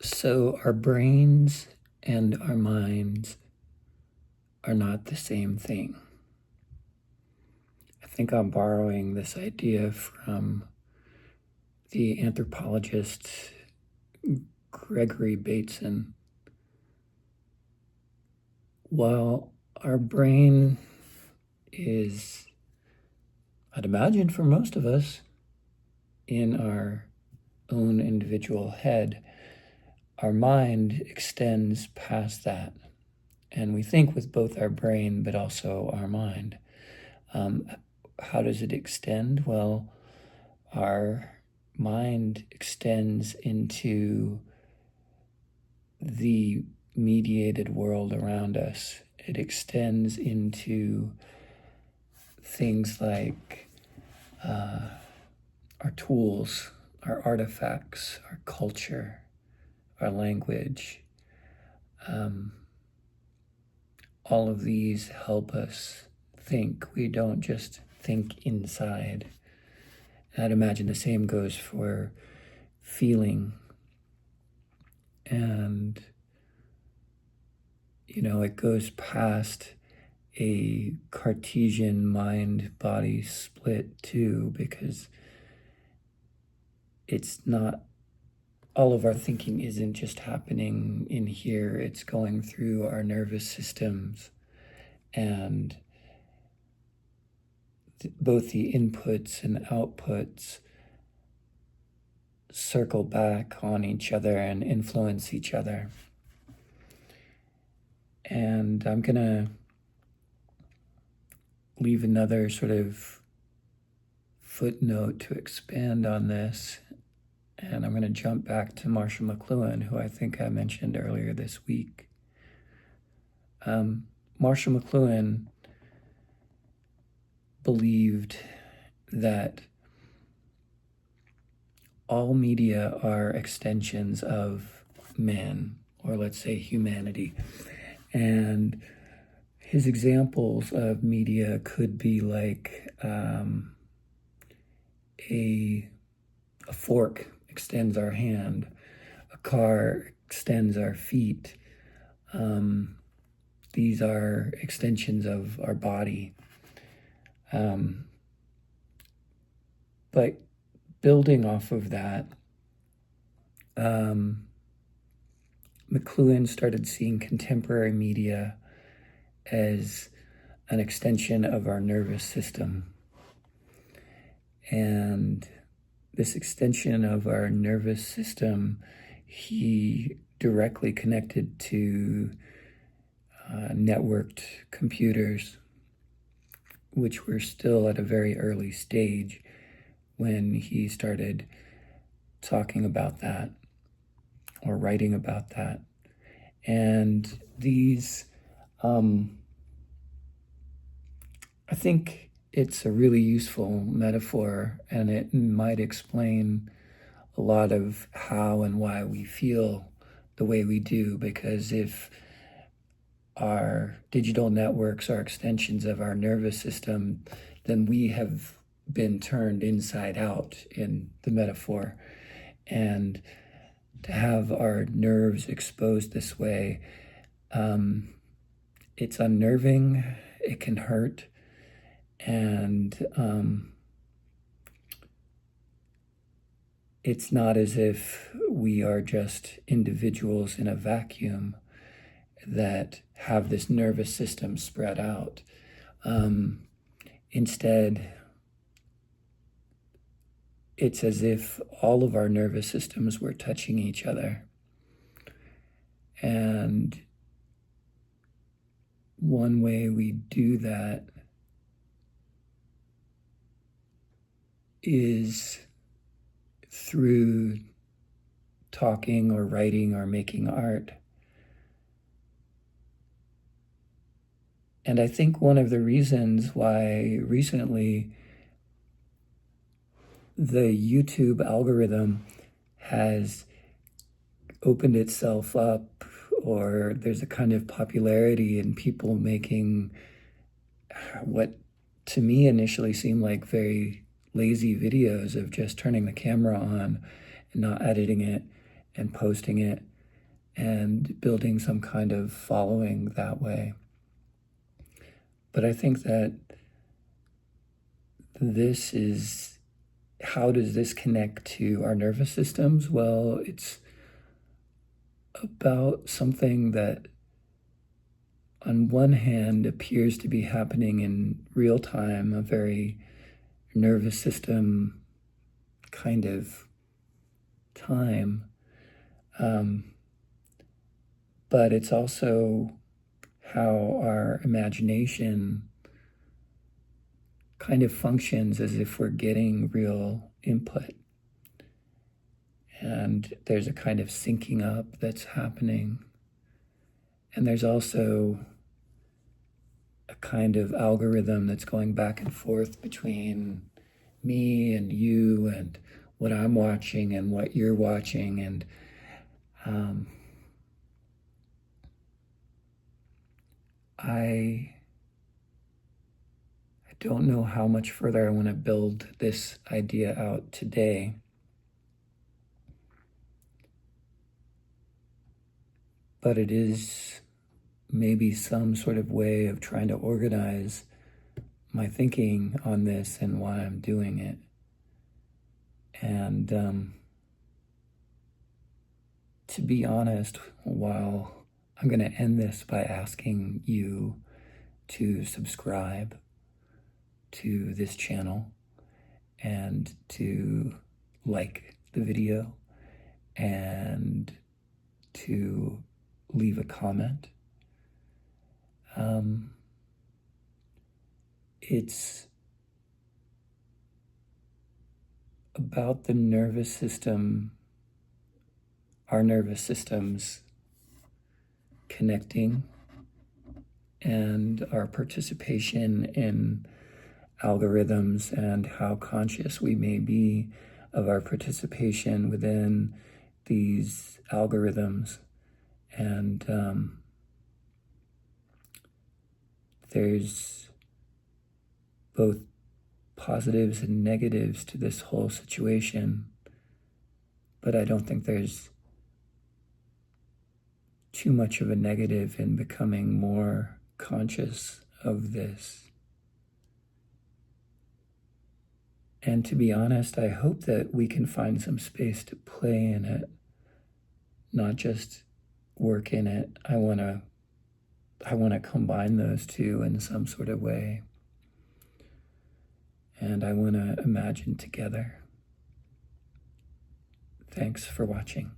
So our brains and our minds are not the same thing. I think I'm borrowing this idea from the anthropologist Gregory Bateson. While our brain is, I'd imagine for most of us, in our own individual head, our mind extends past that. And we think with both our brain, but also our mind. How does it extend? Well, our mind extends into the mediated world around us. It extends into things like our tools, our artifacts, our culture, our language. All of these help us think. We don't just think inside. I'd imagine the same goes for feeling. And, it goes past a Cartesian mind-body split too, because it's not, all of our thinking isn't just happening in here, it's going through our nervous systems, and both the inputs and outputs circle back on each other and influence each other. And I'm going to leave another sort of footnote to expand on this. And I'm going to jump back to Marshall McLuhan, who I think I mentioned earlier this week. Marshall McLuhan believed that all media are extensions of man, or let's say humanity. And his examples of media could be like a fork extends our hand, a car extends our feet. These are extensions of our body. But building off of that, McLuhan started seeing contemporary media as an extension of our nervous system. And this extension of our nervous system, he directly connected to networked computers, which were still at a very early stage when he started talking about that or writing about that. And these, I think it's a really useful metaphor, and it might explain a lot of how and why we feel the way we do, because if our digital networks are extensions of our nervous system, then we have been turned inside out in the metaphor. And to have our nerves exposed this way, it's unnerving, it can hurt, and it's not as if we are just individuals in a vacuum that have this nervous system spread out. Instead, it's as if all of our nervous systems were touching each other. And one way we do that is through talking or writing or making art. And I think one of the reasons why recently the YouTube algorithm has opened itself up, or there's a kind of popularity in people making what to me initially seemed like very lazy videos of just turning the camera on and not editing it and posting it, and building some kind of following that way. But I think that this is, how does this connect to our nervous systems? Well, it's about something that on one hand appears to be happening in real time, a very nervous system kind of time. But it's also how our imagination kind of functions as if we're getting real input. And there's a kind of syncing up that's happening. And there's also a kind of algorithm that's going back and forth between me and you and what I'm watching and what you're watching. And I don't know how much further I want to build this idea out today. But it is maybe some sort of way of trying to organize my thinking on this and why I'm doing it. And to be honest, while I'm going to end this by asking you to subscribe to this channel and to like the video and to leave a comment. It's about the nervous system, our nervous systems connecting, and our participation in algorithms and how conscious we may be of our participation within these algorithms. And there's both positives and negatives to this whole situation, but I don't think there's too much of a negative in becoming more conscious of this. And to be honest, I hope that we can find some space to play in it, not just work in it. I want to combine those two in some sort of way. And I want to imagine together. Thanks for watching.